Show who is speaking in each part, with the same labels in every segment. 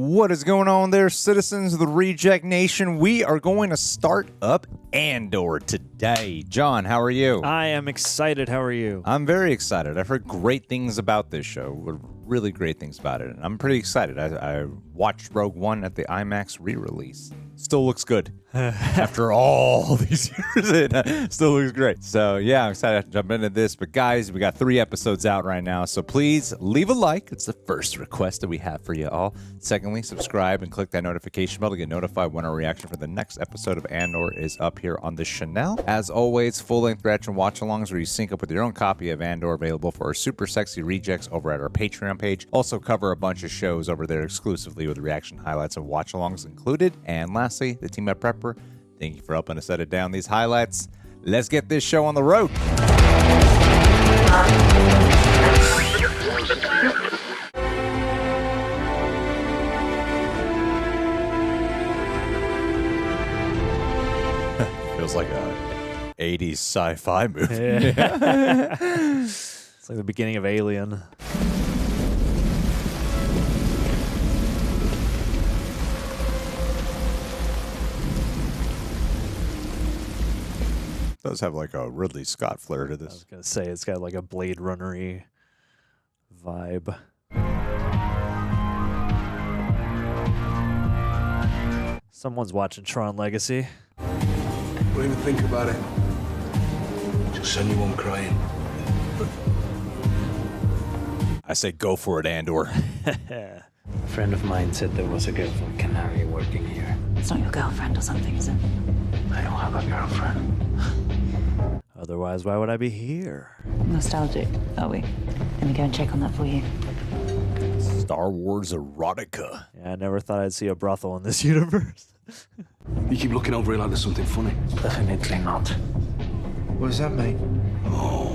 Speaker 1: What is going on there, citizens of the Reject Nation? We are going to start up Andor today. John, how are you?
Speaker 2: I am excited. How are you?
Speaker 1: I'm very excited. I've heard great things about this show, really great things about it, and I'm pretty excited. I watched Rogue One at the IMAX re-release. Still looks good. After all these years, it still looks great. So yeah, I'm excited to jump into this. But guys, we got 3 episodes out right now, so please leave a like. It's the first request that we have for you all. Secondly, subscribe and click that notification bell to get notified when our reaction for the next episode of Andor is up here on the channel. As always, full-length reaction watch-alongs where you sync up with your own copy of Andor, available for our super sexy rejects over at our Patreon page. Also cover a bunch of shows over there exclusively with reaction highlights and watch-alongs included. And lastly, the team at Prepper, thank you for helping us edit down these highlights. Let's get this show on the road. Feels like a 80s sci-fi movie.
Speaker 2: Yeah. It's like the beginning of Alien.
Speaker 1: Does have like a Ridley Scott flair to
Speaker 2: I
Speaker 1: this.
Speaker 2: was going to say, it's got like a Blade Runner-y vibe. Someone's watching Tron Legacy.
Speaker 3: Don't even think about it. Just send you home crying.
Speaker 1: I say go for it, Andor.
Speaker 4: A friend of mine said there was a girl from Canary working here.
Speaker 5: It's not your girlfriend or something, is it?
Speaker 4: I don't have a girlfriend.
Speaker 2: Otherwise, why would I be here?
Speaker 5: Nostalgic, are we? Let me go and check on that for you.
Speaker 1: Star Wars erotica.
Speaker 2: Yeah, I never thought I'd see a brothel in this universe.
Speaker 3: You keep looking over it like there's something funny.
Speaker 4: Definitely not.
Speaker 6: What does that mean?
Speaker 3: Oh,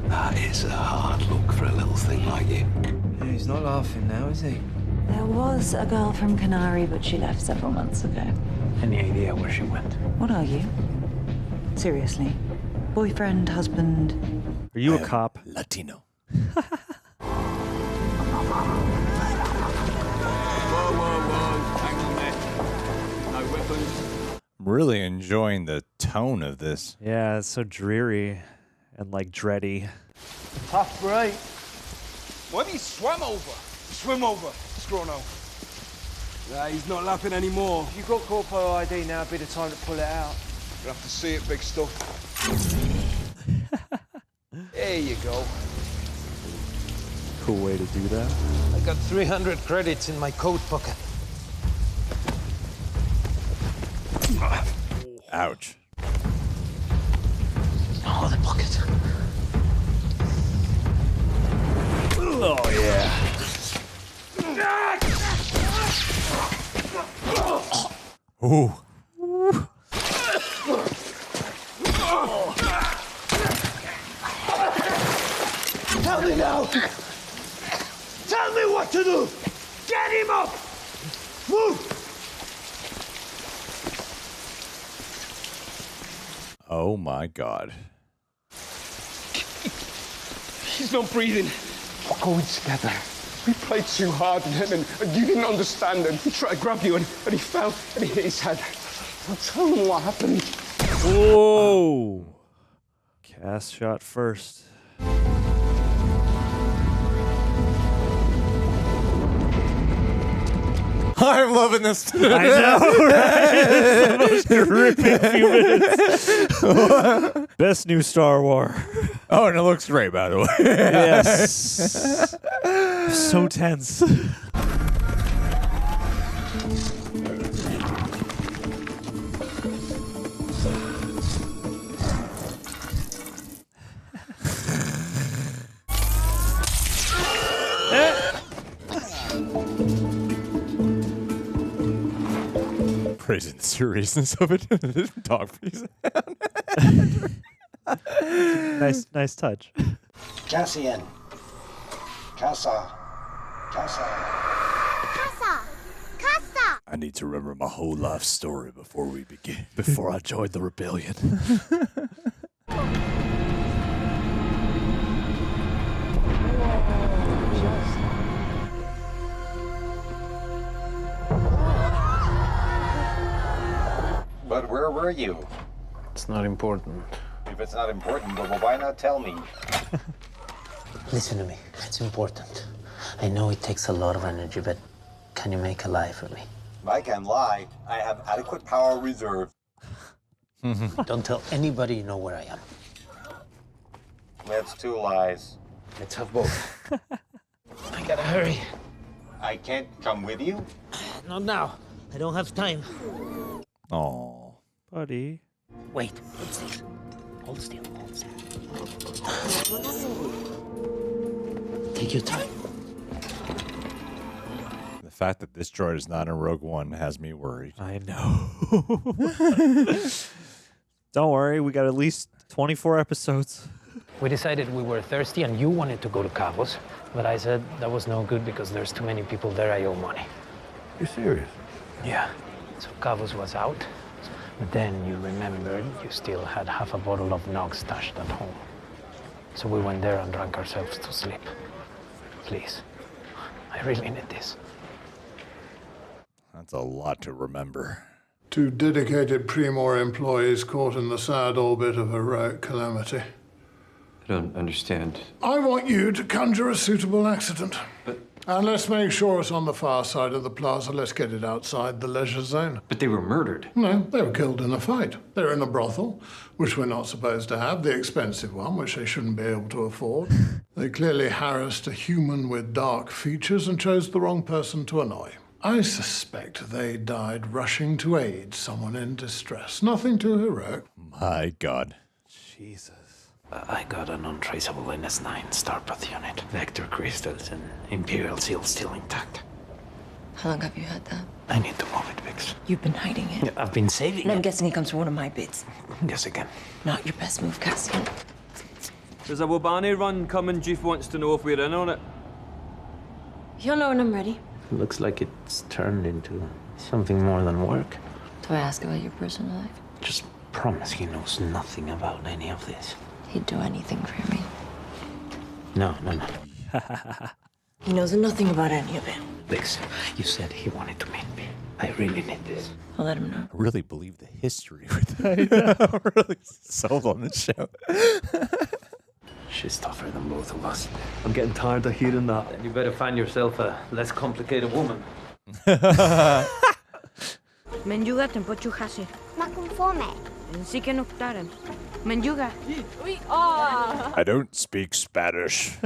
Speaker 3: that is a hard look for a little thing like you.
Speaker 6: Yeah, he's not laughing now, is he?
Speaker 5: There was a girl from Canary, but she left several months ago.
Speaker 4: Any idea where she went?
Speaker 5: What are you? Seriously? Boyfriend, husband?
Speaker 2: Are you a cop?
Speaker 1: Latino.
Speaker 3: Whoa, hang on there. No weapons.
Speaker 1: I'm really enjoying the tone of this.
Speaker 2: Yeah, it's so dreary and like dready.
Speaker 6: Tough break.
Speaker 3: What have you swam over? Swim over, Scrono. Nah, he's not laughing anymore.
Speaker 6: If you've got corpo ID now, it'd be the time to pull it out.
Speaker 3: You'll have to see it, big stuff. There you go.
Speaker 2: Cool way to do that.
Speaker 7: I got 300 credits in my coat pocket.
Speaker 1: Ouch.
Speaker 7: Oh, the pocket.
Speaker 2: Oh, yeah.
Speaker 1: Ooh.
Speaker 7: Tell me now! Tell me what to do! Get him up! Move!
Speaker 1: Oh my God.
Speaker 3: He's not breathing. We're going together. We played too hard and you didn't understand and he tried to grab you and he fell and he hit his head. I'll tell him what happened.
Speaker 2: Whoa! Cass shot first.
Speaker 1: I'm loving this.
Speaker 2: I know, right? It's the most gripping few minutes. Best new Star Wars.
Speaker 1: Oh, and it looks great, by the way.
Speaker 2: Yes. So tense.
Speaker 1: Praising the seriousness of it. Dog face.
Speaker 2: Nice touch.
Speaker 7: Cassian. Casa.
Speaker 1: I need to remember my whole life story before we begin.
Speaker 2: Before I joined the rebellion.
Speaker 8: But where were you?
Speaker 4: It's not important.
Speaker 8: If it's not important, well, why not tell me?
Speaker 4: Listen to me. It's important. I know it takes a lot of energy, but can you make a lie for me?
Speaker 8: I can lie. I have adequate power reserve.
Speaker 4: Don't tell anybody you know where I am.
Speaker 8: That's 2 lies.
Speaker 4: Let's have both. I gotta hurry.
Speaker 8: I can't come with you?
Speaker 4: Not now. I don't have time.
Speaker 1: Oh,
Speaker 2: Buddy.
Speaker 4: Wait. What's this? Hold still. Hold still. Take your time.
Speaker 1: the fact that this droid is not in Rogue One has me worried.
Speaker 2: I know. Don't worry, we got at least 24 episodes.
Speaker 4: We decided we were thirsty and you wanted to go to Cabos, but I said that was no good because there's too many people there I owe money.
Speaker 9: You're serious?
Speaker 4: Yeah. So Cabos was out, but then you remembered you still had half a bottle of Nog stashed at home. So we went there and drank ourselves to sleep. Please, I really need this.
Speaker 1: That's a lot to remember.
Speaker 9: 2 dedicated Primor employees caught in the sad orbit of heroic calamity.
Speaker 10: I don't understand.
Speaker 9: I want you to conjure a suitable accident. And let's make sure it's on the far side of the plaza. Let's get it outside the leisure zone.
Speaker 10: But they were murdered.
Speaker 9: No, they were killed in a fight. They're in a brothel, which we're not supposed to have, the expensive one, which they shouldn't be able to afford. They clearly harassed a human with dark features and chose the wrong person to annoy. I suspect they died rushing to aid someone in distress. Nothing too heroic.
Speaker 1: My God.
Speaker 2: Jesus.
Speaker 4: I got an untraceable NS9 Starpath unit. Vector crystals and Imperial seal still intact.
Speaker 5: How long have you had that?
Speaker 4: I need to move it, Vix.
Speaker 5: You've been hiding it.
Speaker 4: I've been saving
Speaker 5: And I'm
Speaker 4: it.
Speaker 5: guessing it comes from one of my bits.
Speaker 4: Guess again.
Speaker 5: Not your best move, Cassian.
Speaker 6: There's a Wobani run coming. Jeff wants to know if we're in on it.
Speaker 5: You'll know when I'm ready.
Speaker 4: Looks like it's turned into something more than work.
Speaker 5: Do I ask about your personal life?
Speaker 4: Just promise he knows nothing about any of this.
Speaker 5: He'd do anything for me.
Speaker 4: No.
Speaker 5: He knows nothing about any of it.
Speaker 4: Vix, you said he wanted to meet me. I really need this.
Speaker 5: I'll let him know.
Speaker 1: I really believe the history with that. I'm really sold on this show.
Speaker 4: She's tougher than both of us.
Speaker 6: I'm getting tired of hearing that.
Speaker 4: Then you better find yourself a less complicated woman.
Speaker 11: Menjuga tempochu hasi.
Speaker 12: Ma conforme.
Speaker 11: Sí que no optaren. Menjuga.
Speaker 1: I don't speak Spanish.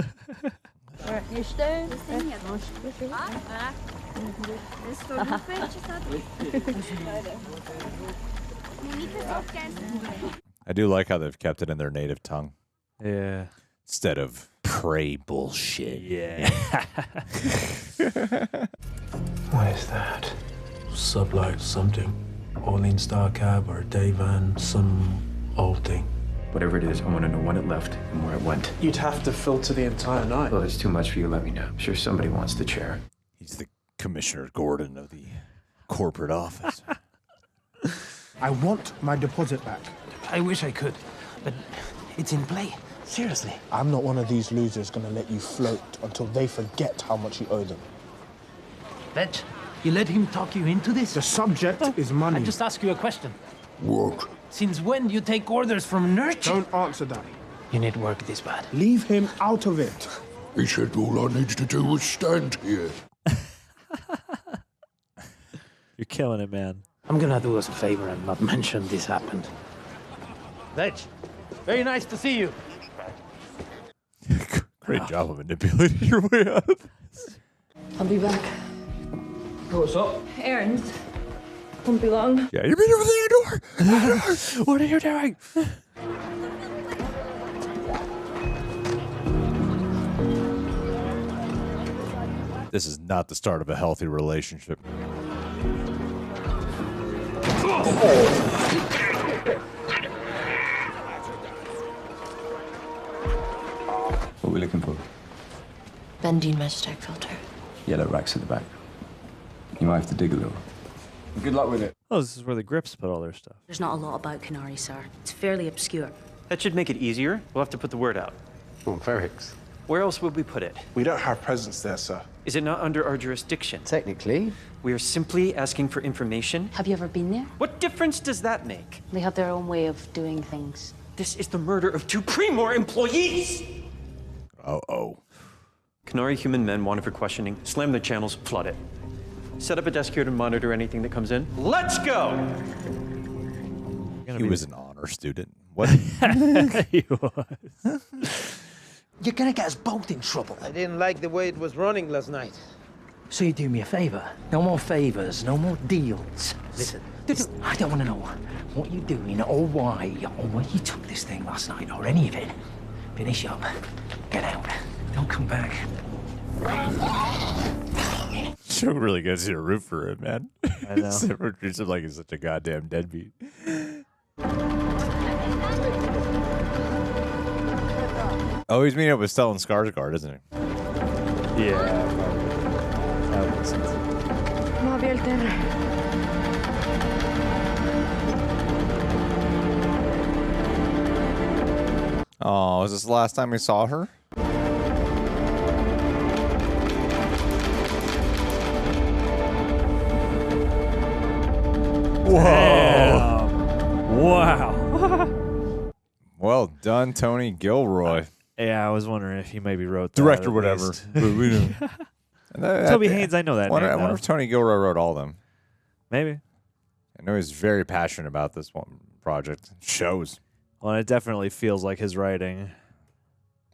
Speaker 1: I do like how they've kept it in their native tongue.
Speaker 2: Yeah.
Speaker 1: Instead of pray bullshit.
Speaker 2: Yeah.
Speaker 13: What is that? Sublight something. Orlean Star Cab or day van, some old thing.
Speaker 10: Whatever it is, I want to know when it left and where it went.
Speaker 6: You'd have to filter the entire night.
Speaker 10: Well, it's too much for you. Let me know. I'm sure somebody wants the chair.
Speaker 1: He's the Commissioner Gordon of the corporate office.
Speaker 14: I want my deposit back.
Speaker 4: I wish I could, but it's in play. Seriously.
Speaker 14: I'm not one of these losers gonna let you float until they forget how much you owe them.
Speaker 4: Vetch, you let him talk you into this?
Speaker 14: The subject is money.
Speaker 4: I just ask you a question.
Speaker 14: Work.
Speaker 4: Since when do you take orders from Nurch?
Speaker 14: Don't answer that.
Speaker 4: You need work this bad.
Speaker 14: Leave him out of it.
Speaker 9: He said all I needed to do was stand here.
Speaker 2: You're killing it, man.
Speaker 4: I'm gonna do us a favor and not mention this happened. Vetch, very nice to see you.
Speaker 1: Great job of manipulating your way out of this.
Speaker 5: I'll be back.
Speaker 6: What's up?
Speaker 5: Errands. Won't be long.
Speaker 1: Yeah, you mean over the door?
Speaker 2: What are you doing?
Speaker 1: This is not the start of a healthy relationship.
Speaker 10: What are we looking for?
Speaker 5: Benzene Magitech filter.
Speaker 10: Yellow racks at the back. You might have to dig a little. Good luck with it.
Speaker 2: Oh, this is where the grips put all their stuff.
Speaker 11: There's not a lot about Canary, sir. It's fairly obscure.
Speaker 15: That should make it easier. We'll have to put the word out.
Speaker 10: Oh, Ferrix.
Speaker 15: Where else would we put it?
Speaker 14: We don't have presence there, sir.
Speaker 12: Is it not under our jurisdiction?
Speaker 15: Technically.
Speaker 12: We are simply asking for information.
Speaker 16: Have you ever been there?
Speaker 12: What difference does that make?
Speaker 16: They have their own way of doing things.
Speaker 12: This is the murder of 2 Premor employees!
Speaker 1: Uh-oh.
Speaker 12: Canary human men wanted for questioning. Slam the channels, flood it. Set up a desk here to monitor anything that comes in. Let's go!
Speaker 1: He was an honor student. What?
Speaker 2: He was.
Speaker 15: You're gonna get us both in trouble.
Speaker 17: I didn't like the way it was running last night.
Speaker 15: So you do me a favor? No more favors, no more deals. Listen, I don't want to know what you're doing or why or where you took this thing last night or any of it. Finish up. Get out. Don't come back.
Speaker 1: Show really gets you to root for him, man.
Speaker 2: I know.
Speaker 1: It treats him like he's such a goddamn deadbeat. Oh, he's meeting up with Stellan Skarsgård, isn't he?
Speaker 2: Yeah. That makes sense.
Speaker 1: Oh, was this the last time we saw her? Whoa!
Speaker 2: Wow.
Speaker 1: Well done, Tony Gilroy.
Speaker 2: Yeah, I was wondering if he maybe wrote that.
Speaker 1: Director,
Speaker 2: at
Speaker 1: whatever.
Speaker 2: least.
Speaker 1: Toby
Speaker 2: Haynes, I know that
Speaker 1: I
Speaker 2: name,
Speaker 1: wonder
Speaker 2: though.
Speaker 1: if Tony Gilroy wrote all of them.
Speaker 2: Maybe.
Speaker 1: I know he's very passionate about this one project. Shows.
Speaker 2: Well, it definitely feels like his writing.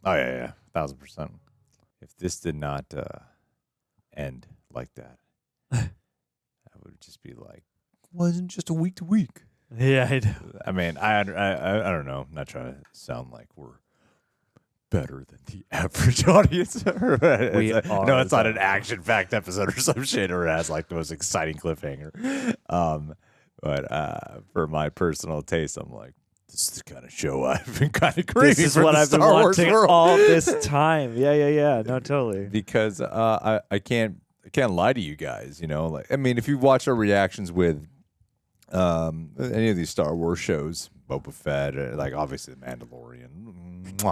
Speaker 1: Oh, yeah, 1,000%. If this did not end like that, I would just be like, wasn't just a week to week.
Speaker 2: Yeah, I know.
Speaker 1: I mean, I don't know. I'm not trying to sound like we're better than the average audience. No, it's not an action-packed episode or some shit, or it has like the most exciting cliffhanger. But for my personal taste, I'm like, this is the kind of show I've been kind of craving.
Speaker 2: This is
Speaker 1: for
Speaker 2: what
Speaker 1: the
Speaker 2: I've been
Speaker 1: Star Wars
Speaker 2: wanting
Speaker 1: world.
Speaker 2: all this time. Yeah. No, totally.
Speaker 1: Because I can't lie to you guys. You know, like, I mean, if you watch our reactions with any of these Star Wars shows, Boba Fett, like obviously The Mandalorian,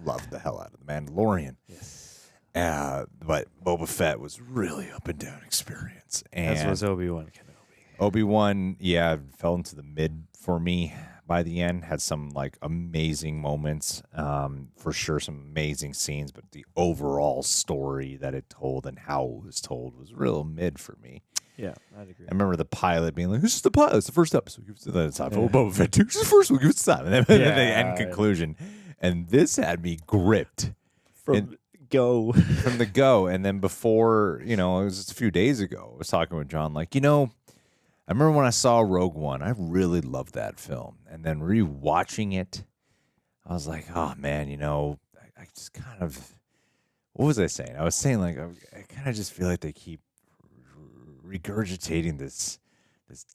Speaker 1: love the hell out of The Mandalorian.
Speaker 2: Yes.
Speaker 1: But Boba Fett was really up and down experience. And
Speaker 2: As was Obi-Wan Kenobi.
Speaker 1: Obi-Wan, yeah, fell into the mid for me by the end. Had some like amazing moments, for sure, some amazing scenes, but the overall story that it told and how it was told was real mid for me.
Speaker 2: Yeah, I'd agree.
Speaker 1: I remember the pilot being like, "This is the pilot. It's the first episode. Give it the time. Oh, Boba Fett 2. This is the first one. Give it time." And then the end conclusion, and this had me gripped
Speaker 2: from
Speaker 1: the go. And then before, it was just a few days ago, I was talking with John, like, I remember when I saw Rogue One, I really loved that film, and then rewatching it, I was like, oh man, I just kind of, what was I saying? I was saying like, I kind of just feel like they keep regurgitating this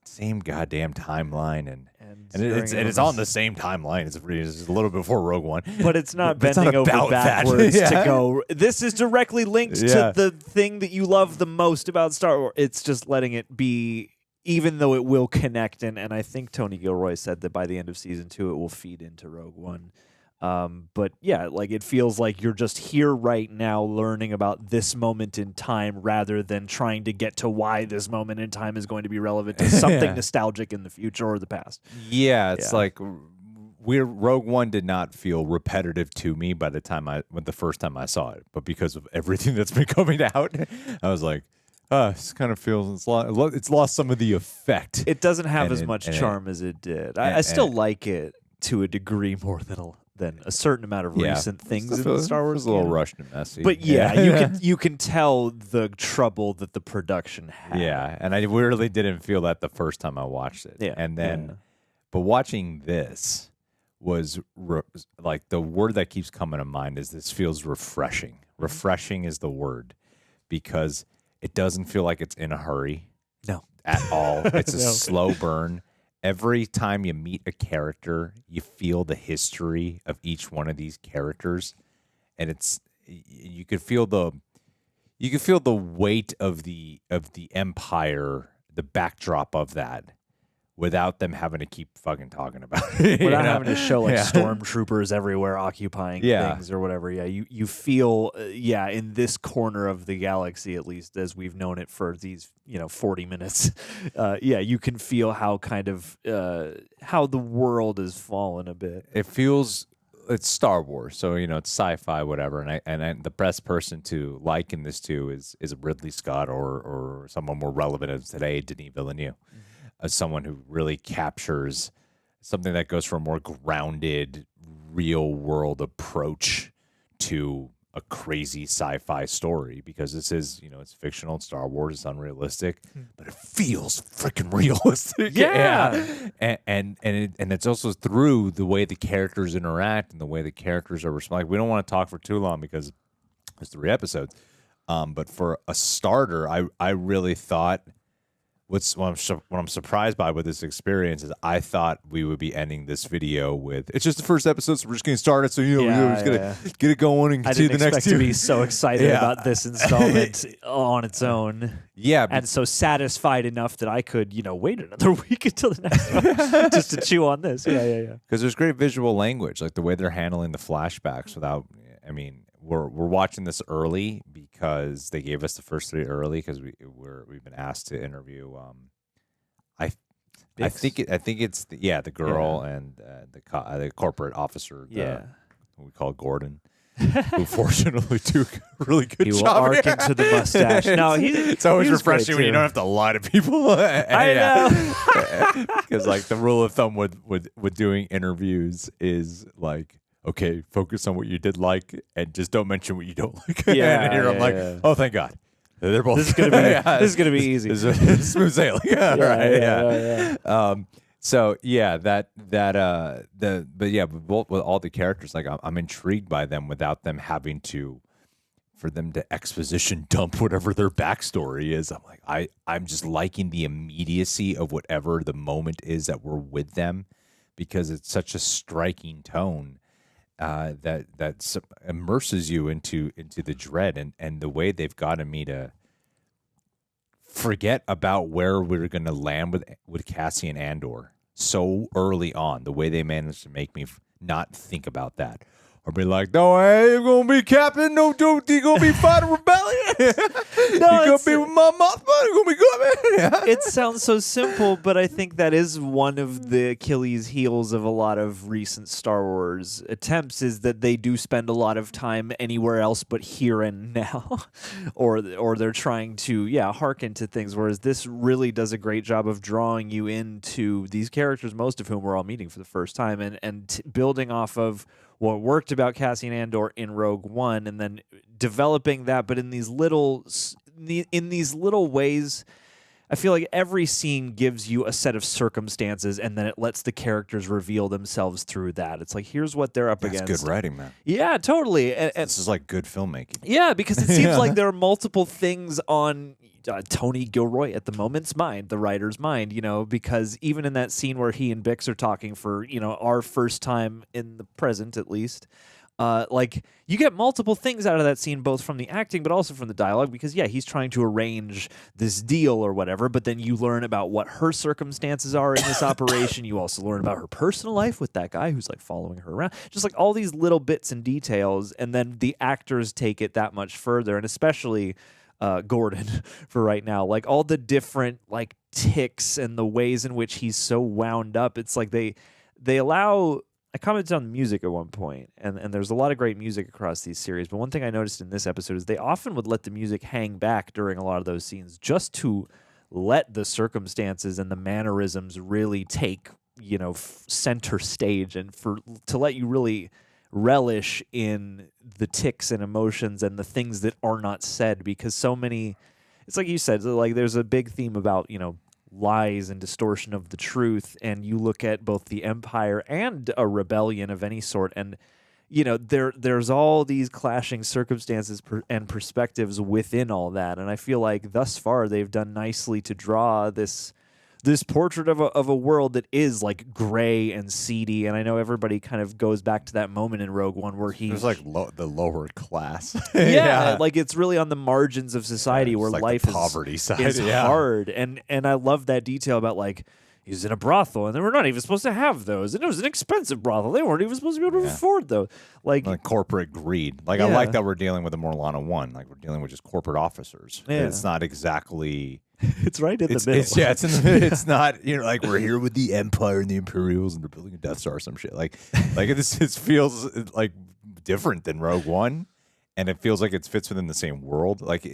Speaker 1: same goddamn timeline, and it's on the same timeline. It's just a little before Rogue One,
Speaker 2: but it's not
Speaker 1: but
Speaker 2: bending over
Speaker 1: about
Speaker 2: backwards
Speaker 1: that.
Speaker 2: to go. This is directly linked to the thing that you love the most about Star Wars. It's just letting it be, even though it will connect. And I think Tony Gilroy said that by the end of season 2, it will feed into Rogue One. But yeah, like it feels like you're just here right now learning about this moment in time rather than trying to get to why this moment in time is going to be relevant to something nostalgic in the future or the past.
Speaker 1: Yeah, it's like Rogue One did not feel repetitive to me by the first time I saw it, but because of everything that's been coming out, I was like, this kind of feels it's lost some of the effect.
Speaker 2: It doesn't have as much charm as it did. I still like it to a degree more than a certain amount of recent things in the Star Wars.
Speaker 1: A little rushed and messy.
Speaker 2: But yeah, you can tell the trouble that the production had.
Speaker 1: Yeah, and I really didn't feel that the first time I watched it.
Speaker 2: Yeah,
Speaker 1: and then, but watching this was like the word that keeps coming to mind is this feels refreshing. Refreshing is the word, because it doesn't feel like it's in a hurry.
Speaker 2: No,
Speaker 1: at all. It's a slow burn. Every time you meet a character, you feel the history of each one of these characters, and you could feel the weight of the empire, the backdrop of that, without them having to keep fucking talking about it.
Speaker 2: Without having to show like stormtroopers everywhere occupying
Speaker 1: Yeah.
Speaker 2: things or whatever. Yeah, you feel in this corner of the galaxy, at least as we've known it for these 40 minutes. You can feel how kind of how the world has fallen a bit.
Speaker 1: It feels it's Star Wars, so it's sci-fi, whatever. And the best person to liken this to is Ridley Scott or someone more relevant as today, Denis Villeneuve. As someone who really captures something that goes for a more grounded, real-world approach to a crazy sci-fi story, because this is, it's fictional, it's Star Wars, it's unrealistic, but it feels freaking realistic. And it's also through the way the characters interact and the way the characters are responding. We don't want to talk for too long because there's 3 episodes. But for a starter, I really thought what I'm surprised by with this experience is I thought we would be ending this video with, it's just the first episode, so we're just getting started, so we're just gonna get it going and see the next.
Speaker 2: I didn't expect to be so excited about this installment on its own.
Speaker 1: Yeah,
Speaker 2: and so satisfied enough that I could, wait another week until the next one just to chew on this. Yeah.
Speaker 1: Because there's great visual language, like the way they're handling the flashbacks without. I mean, we're watching this early because they gave us the first 3 early because we've been asked to interview. I think it's the girl and the corporate officer. Who we call Gordon. Who fortunately took a really good
Speaker 2: he will
Speaker 1: job.
Speaker 2: Arc into the mustache. No,
Speaker 1: it's always refreshing when you don't have to lie to people.
Speaker 2: I know.
Speaker 1: Because like the rule of thumb with doing interviews is like, okay, focus on what you did like and just don't mention what you don't like. And here I'm like, oh, thank God. They're both.
Speaker 2: This is gonna be easy.
Speaker 1: This is smooth sailing. So with all the characters, like I'm intrigued by them without them having for them to exposition dump whatever their backstory is. I'm like, I'm just liking the immediacy of whatever the moment is that we're with them, because it's such a striking tone that immerses you into the dread and the way they've gotten me to forget about where we're going to land with Cassian Andor so early on. The way they managed to make me not think about that. Or be like, no, I ain't gonna be captain. No, don't you gonna be fighting rebellion? You gonna be with my Mothman? You gonna be good, man?
Speaker 2: It sounds so simple, but I think that is one of the Achilles' heels of a lot of recent Star Wars attempts, is that they do spend a lot of time anywhere else but here and now, or they're trying to hearken to things. Whereas this really does a great job of drawing you into these characters, most of whom we're all meeting for the first time, and building off of what worked about Cassian Andor in Rogue One, and then developing that, but in these little ways. I feel like every scene gives you a set of circumstances, and then it lets the characters reveal themselves through that. It's like, here's what they're up against.
Speaker 1: That's good writing, man.
Speaker 2: Yeah, totally. And
Speaker 1: this is like good filmmaking.
Speaker 2: Yeah, because it seems like there are multiple things on Tony Gilroy at the moment's mind, the writer's mind, because even in that scene where he and Bix are talking for, our first time in the present, at least, like you get multiple things out of that scene, both from the acting, but also from the dialogue, because he's trying to arrange this deal or whatever, but then you learn about what her circumstances are in this operation. You also learn about her personal life with that guy who's like following her around, just like all these little bits and details. And then the actors take it that much further, and especially Gordon for right now, like all the different like tics and the ways in which he's so wound up. It's like they allow. I commented on the music at one point, and there's a lot of great music across these series, but one thing I noticed in this episode is they often would let the music hang back during a lot of those scenes just to let the circumstances and the mannerisms really take, center stage, and to let you really relish in the tics and emotions and the things that are not said, because so many, it's like you said, like there's a big theme about, lies and distortion of the truth, and you look at both the Empire and a rebellion of any sort, and there's all these clashing circumstances and perspectives within all that, and I feel like thus far they've done nicely to draw this portrait of a world that is like gray and seedy. And I know everybody kind of goes back to that moment in Rogue One where he's
Speaker 1: like the lower class.
Speaker 2: Like it's really on the margins of society where
Speaker 1: like
Speaker 2: life
Speaker 1: the poverty side
Speaker 2: is hard. And I love that detail about like, he's in a brothel, and they were not even supposed to have those, and it was an expensive brothel. They weren't even supposed to be able to afford those. Like
Speaker 1: corporate greed. Like I like that we're dealing with the Morlana 1. Like we're dealing with just corporate officers.
Speaker 2: Yeah.
Speaker 1: It's not exactly.
Speaker 2: It's right in the middle.
Speaker 1: It's in the middle. It's not, like we're here with the Empire and the Imperials and they're building a Death Star or some shit. Like it feels like different than Rogue One, and it feels like it fits within the same world. Like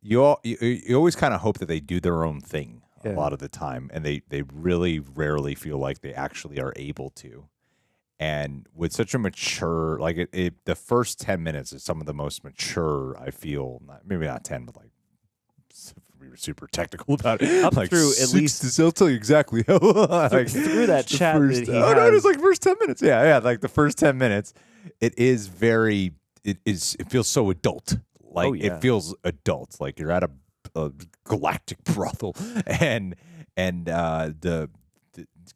Speaker 1: you always kind of hope that they do their own thing a lot of the time, and they really rarely feel like they actually are able to. And with such a mature, like the first 10 minutes is some of the most mature I feel. Maybe not 10, but like. We were super technical about it.
Speaker 2: Up
Speaker 1: like
Speaker 2: through at least,
Speaker 1: I'll tell you exactly how. Like,
Speaker 2: through that chat
Speaker 1: first,
Speaker 2: that he
Speaker 1: no,
Speaker 2: has.
Speaker 1: it's like first 10 minutes. Yeah, like the first 10 minutes, it feels so adult. Like it feels adult. Like you're at a galactic brothel, and the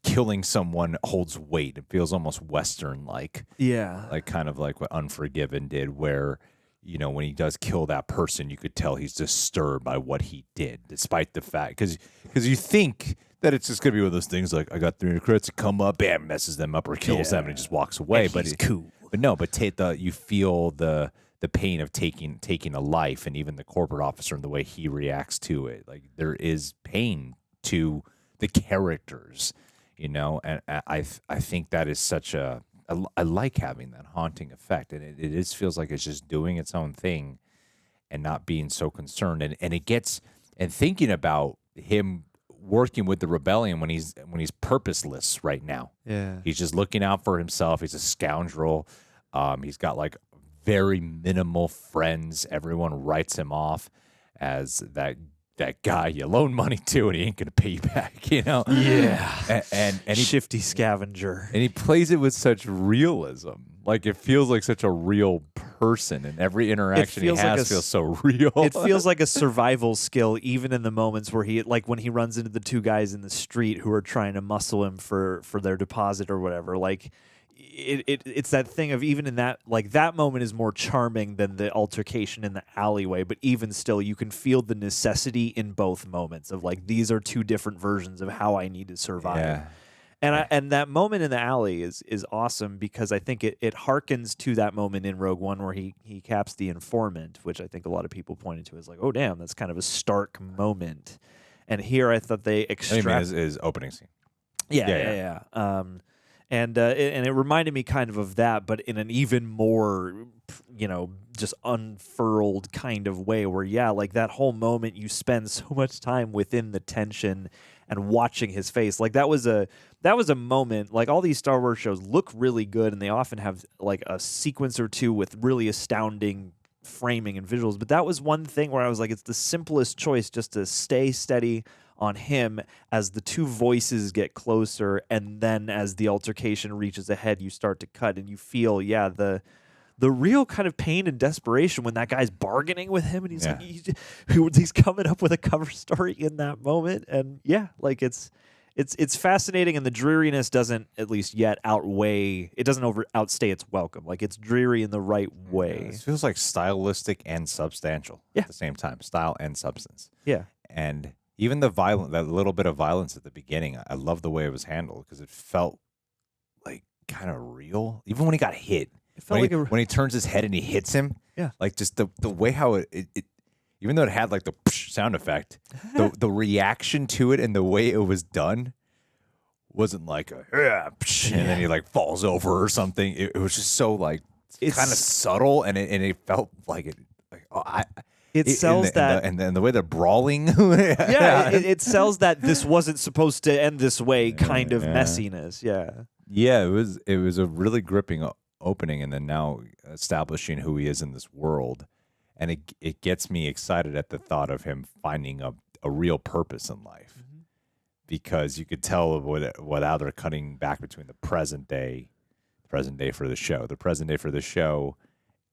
Speaker 1: killing someone holds weight. It feels almost Western like.
Speaker 2: Yeah,
Speaker 1: like kind of like what Unforgiven did, where. When he does kill that person, you could tell he's disturbed by what he did, despite the fact, because you think that it's just gonna be one of those things like I got 300 crits, come up, bam, messes them up or kills them, and he just walks away.
Speaker 2: But he's cool.
Speaker 1: But no, you feel the pain of taking a life, and even the corporate officer and the way he reacts to it. Like there is pain to the characters, and I think that is such a. I like having that haunting effect, and it feels like it's just doing its own thing and not being so concerned. And thinking about him working with the rebellion when he's purposeless right now.
Speaker 2: Yeah.
Speaker 1: He's just looking out for himself. He's a scoundrel. He's got like very minimal friends. Everyone writes him off as that guy you loan money to and he ain't gonna pay you back,
Speaker 2: Yeah.
Speaker 1: And he,
Speaker 2: shifty scavenger.
Speaker 1: And he plays it with such realism. Like it feels like such a real person, and every interaction he has feels so real.
Speaker 2: It feels like a survival skill, even in the moments where when he runs into the two guys in the street who are trying to muscle him for their deposit or whatever. Like it's that thing of, even in that, like that moment is more charming than the altercation in the alleyway, but even still you can feel the necessity in both moments of like, these are two different versions of how I need to survive.
Speaker 1: Yeah.
Speaker 2: And that moment in the alley is awesome, because I think it harkens to that moment in Rogue One where he caps the informant, which I think a lot of people pointed to as like, oh damn, that's kind of a stark moment. And here I thought they extract
Speaker 1: his opening scene.
Speaker 2: Yeah. And it reminded me kind of that, but in an even more, just unfurled kind of way where, like that whole moment you spend so much time within the tension and watching his face. Like that was a moment, like all these Star Wars shows look really good and they often have like a sequence or two with really astounding framing and visuals. But that was one thing where I was like, it's the simplest choice just to stay steady on him as the two voices get closer, and then as the altercation reaches a head, you start to cut and you feel, the real kind of pain and desperation when that guy's bargaining with him, and he's like, he's coming up with a cover story in that moment, and like it's fascinating, and the dreariness doesn't, at least yet, outstay its welcome. Like it's dreary in the right way.
Speaker 1: It feels like stylistic and substantial at the same time, style and substance.
Speaker 2: Yeah,
Speaker 1: and even that little bit of violence at the beginning, I love the way it was handled, because it felt like kind of real. Even when he got hit,
Speaker 2: it felt
Speaker 1: when he turns his head and he hits him, like just the way how it even though it had like the sound effect, the reaction to it and the way it was done wasn't like and then he like falls over or something. It was just so like kind of subtle, and it felt like it. Like
Speaker 2: it sells that,
Speaker 1: and then the way they're brawling.
Speaker 2: It sells that this wasn't supposed to end this way, kind of messiness.
Speaker 1: It was a really gripping opening, and then now establishing who he is in this world, and it gets me excited at the thought of him finding a real purpose in life, because you could tell how they're cutting back between the present day for the show,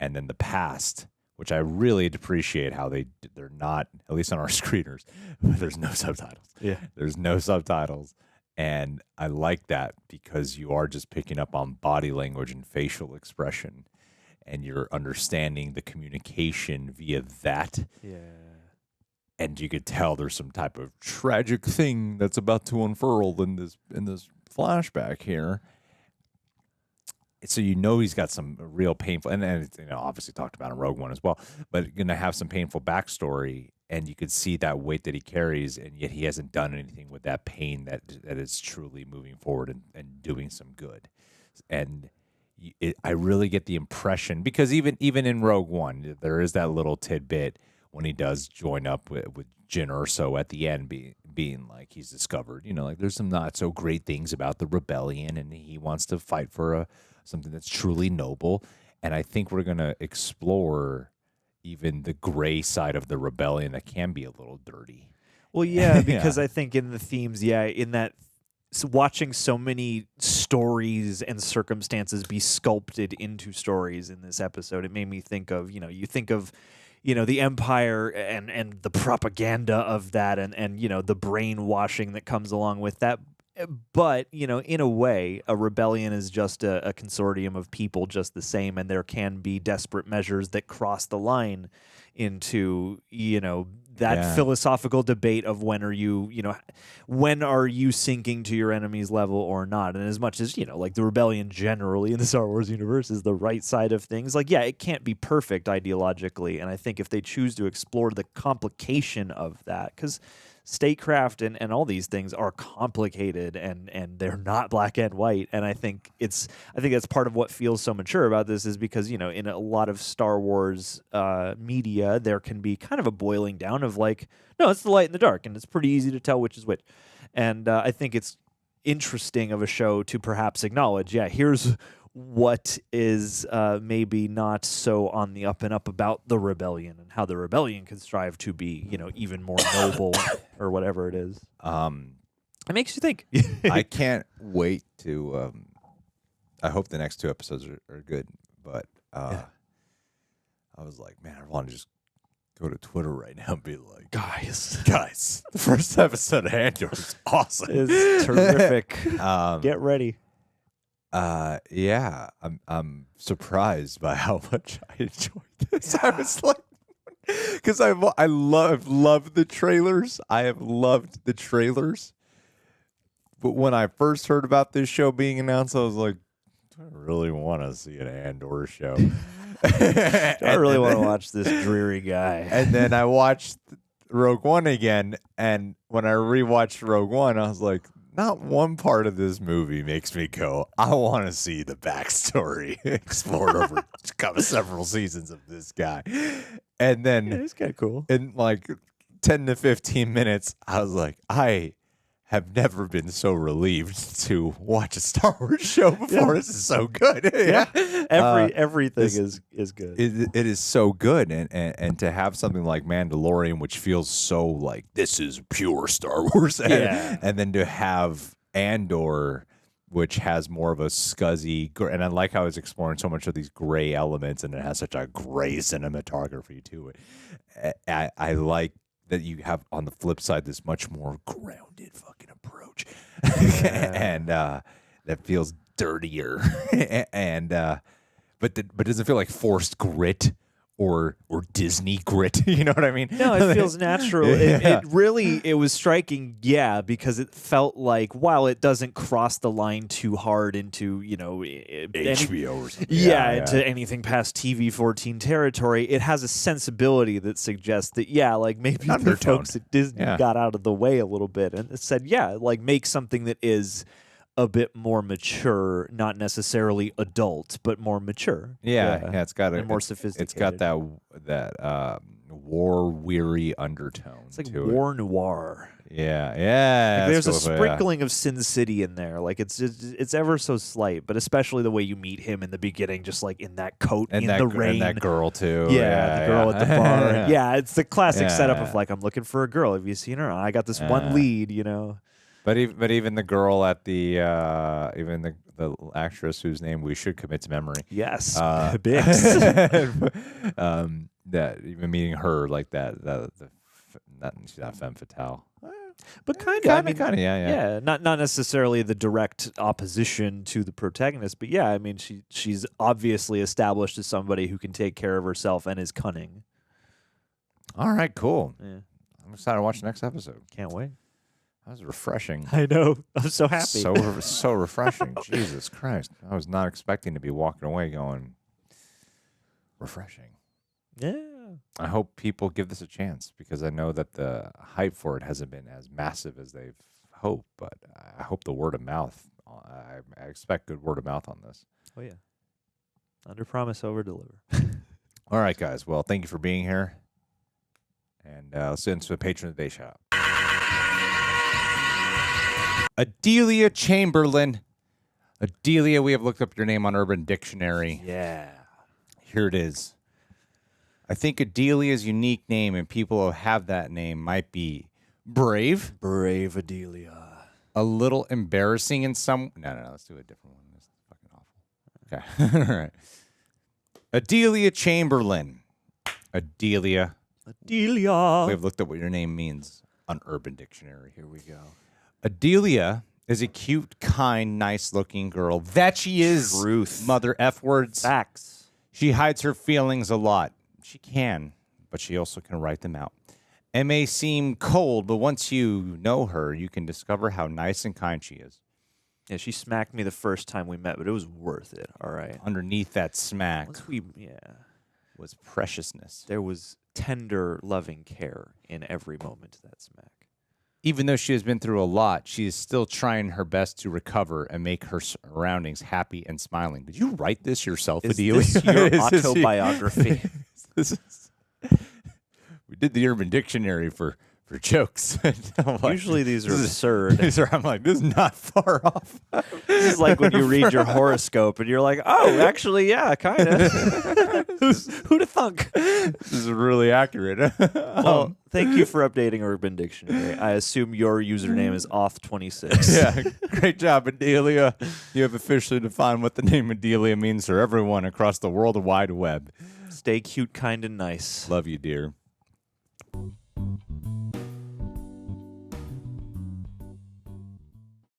Speaker 1: and then the past. Which I really appreciate how they're not, at least on our screeners, there's no subtitles.
Speaker 2: Yeah.
Speaker 1: There's no subtitles. And I like that, because you are just picking up on body language and facial expression, and you're understanding the communication via that.
Speaker 2: Yeah.
Speaker 1: and you could tell there's some type of tragic thing that's about to unfurl in this flashback here. So he's got some real painful, and obviously talked about in Rogue One as well, but going to have some painful backstory, and you could see that weight that he carries, and yet he hasn't done anything with that pain that is truly moving forward and doing some good. And I really get the impression, because even in Rogue One, there is that little tidbit when he does join up with Jyn Erso at the end, being like he's discovered, like there's some not so great things about the rebellion, and he wants to fight for something that's truly noble. And I think we're going to explore even the gray side of the rebellion that can be a little dirty.
Speaker 2: Well, yeah, because I think in the themes, in that watching so many stories and circumstances be sculpted into stories in this episode, it made me think of, you think of, the Empire and the propaganda of that and the brainwashing that comes along with that. But, in a way, a rebellion is just a consortium of people just the same, and there can be desperate measures that cross the line into, that philosophical debate of when are you sinking to your enemy's level or not. And as much as, like the rebellion generally in the Star Wars universe is the right side of things, like, it can't be perfect ideologically. And I think if they choose to explore the complication of that, because statecraft and all these things are complicated and they're not black and white. And I think that's part of what feels so mature about this, is because, in a lot of Star Wars media, there can be kind of a boiling down of like, no, it's the light and the dark, and it's pretty easy to tell which is which. And I think it's interesting of a show to perhaps acknowledge, here's what is maybe not so on the up and up about the rebellion, and how the rebellion can strive to be, even more noble or whatever it is. It makes you think.
Speaker 1: I can't wait to. I hope the next 2 episodes are good, but I was like, man, I want to just go to Twitter right now and be like, guys, the first episode of Andor is awesome.
Speaker 2: It's terrific. Get ready.
Speaker 1: I'm surprised by how much I enjoyed this. I was like, because I love the trailers. I have loved the trailers. But when I first heard about this show being announced, I was like, do I really want to see an Andor show?
Speaker 2: I really want to watch this dreary guy.
Speaker 1: And then I watched Rogue One again, and when I rewatched Rogue One, I was like, not one part of this movie makes me go, I want to see the backstory explored over several seasons of this guy. And then
Speaker 2: it's kind of cool.
Speaker 1: In like 10 to 15 minutes, I was like, I have never been so relieved to watch a Star Wars show before. This is so good.
Speaker 2: Everything is good.
Speaker 1: It is so good, and to have something like Mandalorian, which feels so like this is pure Star Wars, and then to have Andor, which has more of a scuzzy, and I like how it's exploring so much of these gray elements, and it has such a gray cinematography to it. I like that you have on the flip side this much more grounded fucking approach, and that feels dirtier, and but doesn't feel like forced grit or Disney grit. You know what I mean?
Speaker 2: No, it feels natural. It was striking, because it felt like, while it doesn't cross the line too hard into,
Speaker 1: HBO or something.
Speaker 2: Into anything past TV-14 territory, it has a sensibility that suggests that, maybe the folks at Disney got out of the way a little bit and said, make something that is a bit more mature, not necessarily adult, but more mature.
Speaker 1: It's got
Speaker 2: more sophisticated.
Speaker 1: It's got that war-weary undertone.
Speaker 2: It's like
Speaker 1: to
Speaker 2: war
Speaker 1: it.
Speaker 2: Noir.
Speaker 1: Yeah.
Speaker 2: There's a sprinkling of Sin City in there. Like it's ever so slight, but especially the way you meet him in the beginning, just like in that coat in the rain.
Speaker 1: And that girl too.
Speaker 2: The girl at the bar. It's the classic setup of like, I'm looking for a girl. Have you seen her? I got this one lead,
Speaker 1: But even the girl at the even the actress whose name we should commit to memory.
Speaker 2: Yes,
Speaker 1: Bix. That even meeting her like that she's not femme fatale.
Speaker 2: But kind of,
Speaker 1: yeah.
Speaker 2: Not necessarily the direct opposition to the protagonist, but she's obviously established as somebody who can take care of herself and is cunning.
Speaker 1: All right, cool.
Speaker 2: Yeah.
Speaker 1: I'm excited to watch the next episode.
Speaker 2: Can't wait.
Speaker 1: That was refreshing.
Speaker 2: I know. I'm so happy.
Speaker 1: So refreshing. Jesus Christ. I was not expecting to be walking away going, refreshing.
Speaker 2: Yeah.
Speaker 1: I hope people give this a chance because I know that the hype for it hasn't been as massive as they've hoped, but I hope the word of mouth, I expect good word of mouth on this.
Speaker 2: Oh, yeah. Under promise, over deliver.
Speaker 1: All right, guys. Well, thank you for being here. And let's get into the Patron of the Day shout out. Adelia Chamberlain. Adelia, we have looked up your name on Urban Dictionary.
Speaker 2: Yeah.
Speaker 1: Here it is. I think Adelia's unique name and people who have that name might be brave.
Speaker 2: Brave Adelia.
Speaker 1: A little embarrassing in some... No, let's do a different one. This is fucking awful. Okay. All right. Adelia Chamberlain. Adelia.
Speaker 2: Adelia.
Speaker 1: We have looked up what your name means on Urban Dictionary. Here we go. Adelia is a cute, kind, nice-looking girl. That she is.
Speaker 2: Truth.
Speaker 1: Mother F words.
Speaker 2: Facts.
Speaker 1: She hides her feelings a lot. She can, but she also can write them out. It may seem cold, but once you know her, you can discover how nice and kind she is.
Speaker 2: Yeah, she smacked me the first time we met, but it was worth it. All right.
Speaker 1: Underneath that smack was preciousness.
Speaker 2: There was tender, loving care in every moment of that smack.
Speaker 1: Even though she has been through a lot, she is still trying her best to recover and make her surroundings happy and smiling. Did you write this yourself, Adelia?
Speaker 2: Is this your autobiography?
Speaker 1: We did the Urban Dictionary for jokes.
Speaker 2: Usually these are absurd.
Speaker 1: I'm like, this is not far off.
Speaker 2: This is like when you read your horoscope and you're like, oh, actually, yeah, kind of. Who'd have thunk?
Speaker 1: This is really accurate.
Speaker 2: Well, thank you for updating Urban Dictionary. I assume your username is Oth26.
Speaker 1: Yeah, great job, Adelia. You have officially defined what the name Adelia means for everyone across the World Wide Web.
Speaker 2: Stay cute, kind, and nice.
Speaker 1: Love you, dear.